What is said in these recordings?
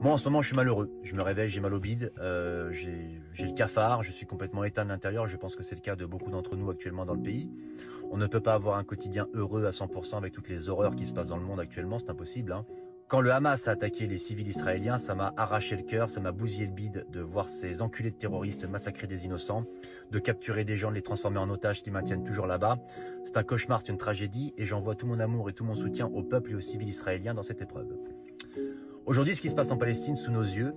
Moi en ce moment je suis malheureux, je me réveille, j'ai mal au bide, j'ai le cafard, je suis complètement éteint de l'intérieur, je pense que c'est le cas de beaucoup d'entre nous actuellement dans le pays. On ne peut pas avoir un quotidien heureux à 100% avec toutes les horreurs qui se passent dans le monde actuellement, c'est impossible. Hein. Quand le Hamas a attaqué les civils israéliens, ça m'a arraché le cœur, ça m'a bousillé le bide de voir ces enculés de terroristes massacrer des innocents, de capturer des gens, de les transformer en otages qui maintiennent toujours là-bas. C'est un cauchemar, c'est une tragédie et j'envoie tout mon amour et tout mon soutien au peuple et aux civils israéliens dans cette épreuve. Aujourd'hui, ce qui se passe en Palestine sous nos yeux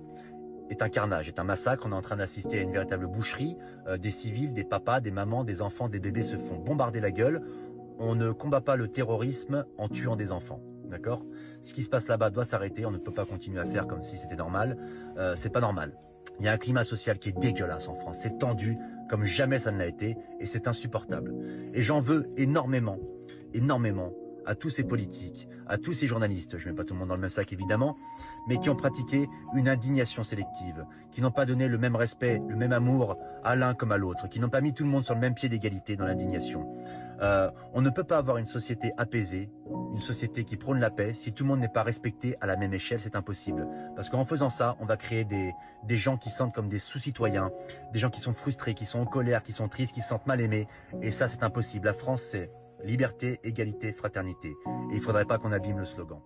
est un carnage, est un massacre. On est en train d'assister à une véritable boucherie. Des civils, des papas, des mamans, des enfants, des bébés se font bombarder la gueule. On ne combat pas le terrorisme en tuant des enfants. D'accord? Ce qui se passe là-bas doit s'arrêter. On ne peut pas continuer à faire comme si c'était normal. C'est pas normal. Il y a un climat social qui est dégueulasse en France. C'est tendu comme jamais ça ne l'a été et c'est insupportable. Et j'en veux énormément, énormément à tous ces politiques, à tous ces journalistes, je ne mets pas tout le monde dans le même sac évidemment, mais qui ont pratiqué une indignation sélective, qui n'ont pas donné le même respect, le même amour à l'un comme à l'autre, qui n'ont pas mis tout le monde sur le même pied d'égalité dans l'indignation. On ne peut pas avoir une société apaisée, une société qui prône la paix, si tout le monde n'est pas respecté à la même échelle, c'est impossible. Parce qu'en faisant ça, on va créer des gens qui sentent comme des sous-citoyens, des gens qui sont frustrés, qui sont en colère, qui sont tristes, qui se sentent mal aimés, et ça c'est impossible. La France c'est liberté, égalité, fraternité. Et il ne faudrait pas qu'on abîme le slogan.